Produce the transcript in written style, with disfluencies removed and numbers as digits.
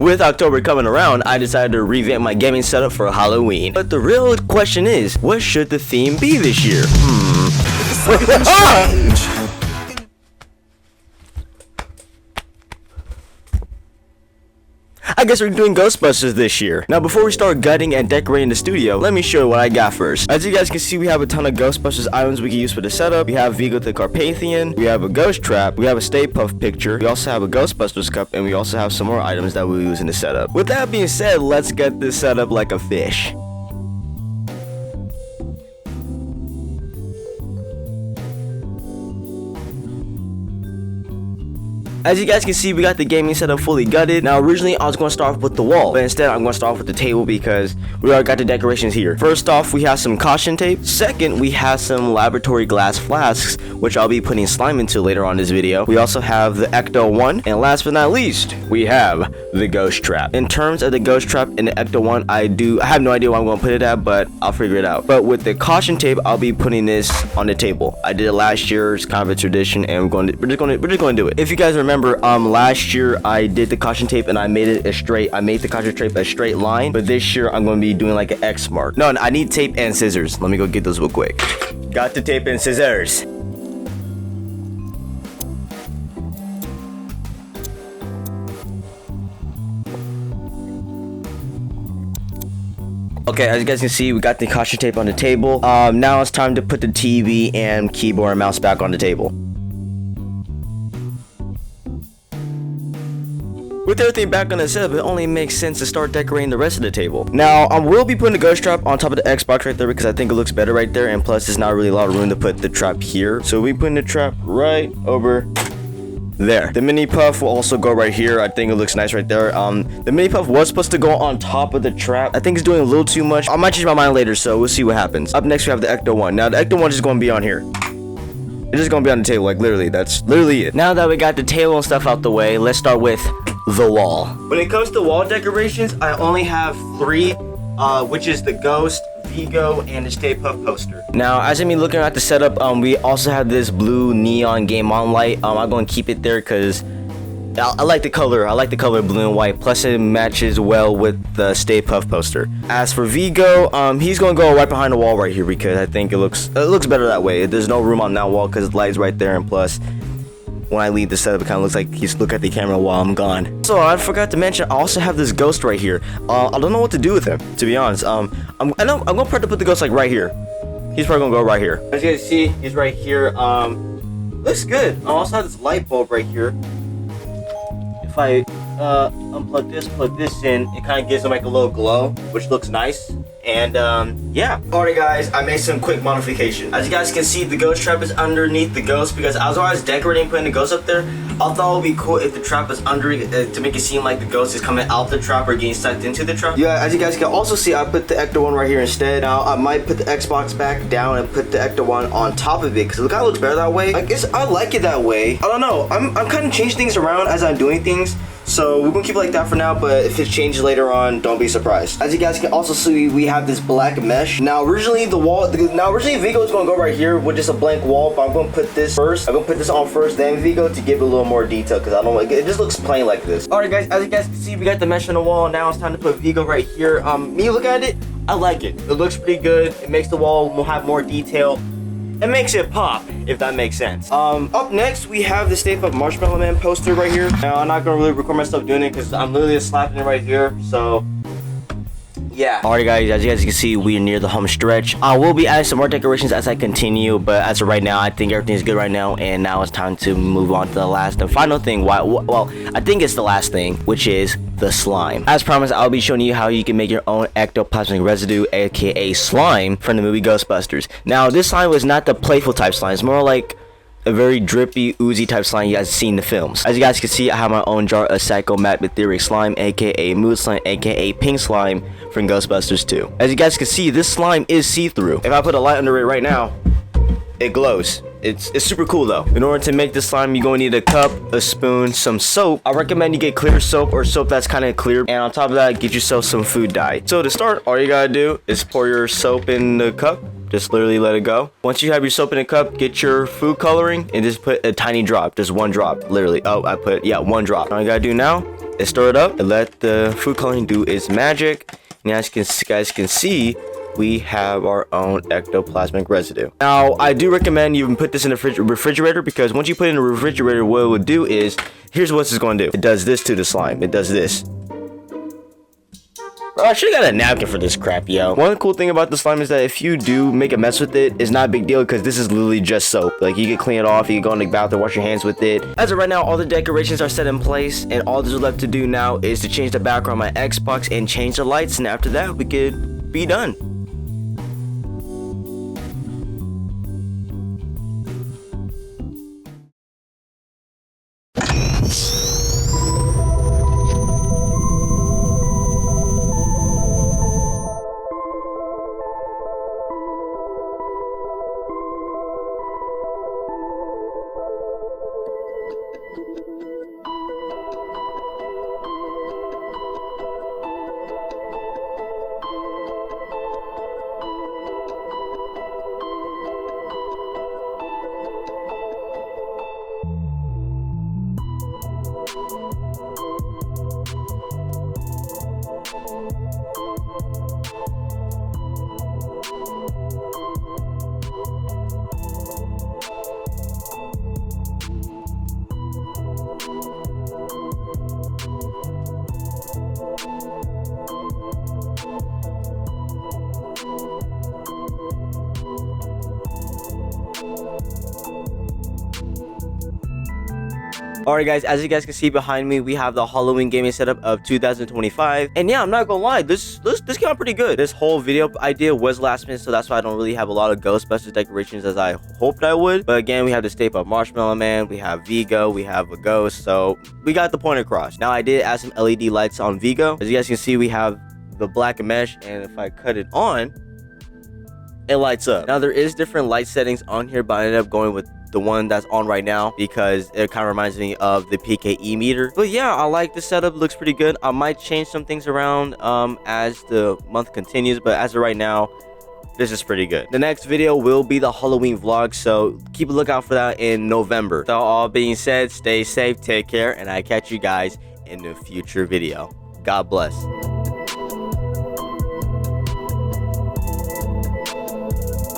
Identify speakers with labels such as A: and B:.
A: With October coming around, I decided to revamp my gaming setup for Halloween. But the real question is, what should the theme be this year? I guess we're doing Ghostbusters this year. Now before we start gutting and decorating the studio, let me show you what I got first. As you guys can see, we have a ton of Ghostbusters items we can use for the setup. We have Vigo the Carpathian, we have a ghost trap, we have a Stay Puft picture, we also have a Ghostbusters cup, and we also have some more items that we'll use in the setup. With that being said, let's get this set up like a fish. As you guys can see, we got the gaming setup fully gutted. Now originally I was going to start off with the wall, but instead I'm going to start off with the table because we already got the decorations here. First off, we have some caution tape. Second, we have some laboratory glass flasks, which I'll be putting slime into later on in this video. We also have the Ecto-1, and last but not least, we have the ghost trap. In terms of the ghost trap and the Ecto-1, I have no idea where I'm going to put it at, but I'll figure it out. But with the caution tape, I'll be putting this on the table. I did it last year. It's kind of a tradition, and we're just going to do it. If you guys remember, last year I did the caution tape and I made it I made the caution tape a straight line, but this year I'm going to be doing like an X mark. No, I need tape and scissors. Let me go get those real quick. Got the tape and scissors. Okay, as you guys can see, we got the caution tape on the table. Now it's time to put the TV and keyboard and mouse back on the table. With everything back on the setup, it only makes sense to start decorating the rest of the table. Now, I will be putting the ghost trap on top of the Xbox right there because I think it looks better right there, and plus there's not really a lot of room to put the trap here. So we'll be putting the trap right over there. The mini puff will also go right here. I think it looks nice right there. The mini puff was supposed to go on top of the trap. I think it's doing a little too much. I might change my mind later, so we'll see what happens. Up next, we have the Ecto-1. Now, the Ecto-1 is going to be on here. It's just going to be on the table, like literally. That's literally it. Now that we got the table and stuff out the way, let's start with the wall. When it comes to wall decorations, I only have 3, which is the Ghost, Vigo, and the Stay Puft poster. Now, as I'm looking at the setup, we also have this blue neon Game On light. I'm going to keep it there because I like the color. I like the color blue and white. Plus, it matches well with the Stay Puft poster. As for Vigo, he's going to go right behind the wall right here because I think it looks better that way. There's no room on that wall because the light's right there, and plus, when I leave the setup, it kind of looks like he's looking at the camera while I'm gone. So I forgot to mention, I also have this ghost right here. I don't know what to do with him, to be honest. I'm gonna probably put the ghost like right here. He's probably gonna go right here. As you guys see, he's right here. Looks good. I also have this light bulb right here. If I unplug this, plug this in, it kind of gives him like a little glow, which looks nice. And yeah. Alright guys, I made some quick modification. As you guys can see, the ghost trap is underneath the ghost because as I was decorating putting the ghost up there, I thought it would be cool if the trap was under it to make it seem like the ghost is coming out the trap or getting sucked into the trap. Yeah, as you guys can also see, I put the Ecto-1 right here instead. Now I might put the Xbox back down and put the Ecto-1 on top of it because it kind of looks better that way. I guess I like it that way. I don't know. I'm kind of changing things around as I'm doing things. So we're gonna keep it like that for now, but if it changes later on, don't be surprised. As you guys can also see, we have this black mesh. Now originally Vigo is gonna go right here with just a blank wall, but I'm gonna put this first. I'm gonna put this on first, then Vigo to give it a little more detail because I don't like it. It just looks plain like this. Alright guys, as you guys can see, we got the mesh on the wall. Now it's time to put Vigo right here. Me looking at it, I like it. It looks pretty good. It makes the wall have more detail. It makes it pop, if that makes sense. Up next, we have the Stay Puft Marshmallow Man poster right here. Now, I'm not gonna really record myself doing it because I'm literally just slapping it right here, so yeah. Alright guys, as you guys can see, we are near the home stretch. I will be adding some more decorations as I continue, but as of right now, I think everything is good right now, and now it's time to move on to the last and final thing. Well, I think it's the last thing, which is the slime. As promised, I'll be showing you how you can make your own ectoplasmic residue, aka slime, from the movie Ghostbusters. Now, this slime was not the playful type slime. It's more like a very drippy, oozy type slime you guys see in the films. As you guys can see, I have my own jar of Psycho Matte Etheric Slime, aka Mood Slime, aka Pink Slime from Ghostbusters 2. As you guys can see, this slime is see-through. If I put a light under it right now, it glows. It's super cool though. In order to make this slime, you're going to need a cup, a spoon, some soap. I recommend you get clear soap or soap that's kind of clear. And on top of that, get yourself some food dye. So to start, all you gotta do is pour your soap in the cup. Just literally let it go. Once you have your soap in a cup, get your food coloring and just put a tiny drop. Just one drop, literally. Oh, I put, yeah, one drop. All you gotta do now Let's stir it up and let the food coloring do its magic. And as you guys can see, we have our own ectoplasmic residue. Now, I do recommend you put this in the refrigerator, because once you put it in the refrigerator, what it will do is, here's what it's going to do. It does this to the slime. It does this. Bro, I should've got a napkin for this crap, yo. One cool thing about the slime is that if you do make a mess with it, it's not a big deal, because this is literally just soap. Like, you can clean it off, you can go in the bathroom, wash your hands with it. As of right now, all the decorations are set in place, and all there's left to do now is to change the background on my Xbox and change the lights, and after that, we could be done. Alright guys, as you guys can see behind me, we have the Halloween gaming setup of 2025. And yeah, I'm not gonna lie, this came out pretty good. This whole video idea was last minute, so that's why I don't really have a lot of Ghostbusters decorations as I hoped I would. But again, we have the Stay Puft Marshmallow Man, we have Vigo, we have a ghost, so we got the point across. Now I did add some LED lights on Vigo. As you guys can see, we have the black mesh, and if I cut it on, it lights up. Now there is different light settings on here, but I ended up going with the one that's on right now because it kind of reminds me of the PKE meter. But yeah, I like the setup. Looks pretty good. I might change some things around as the month continues, but as of right now, this is pretty good. The next video will be the Halloween vlog, so keep a lookout for that in November. So all being said, stay safe, take care, and I catch you guys in the future video. God bless.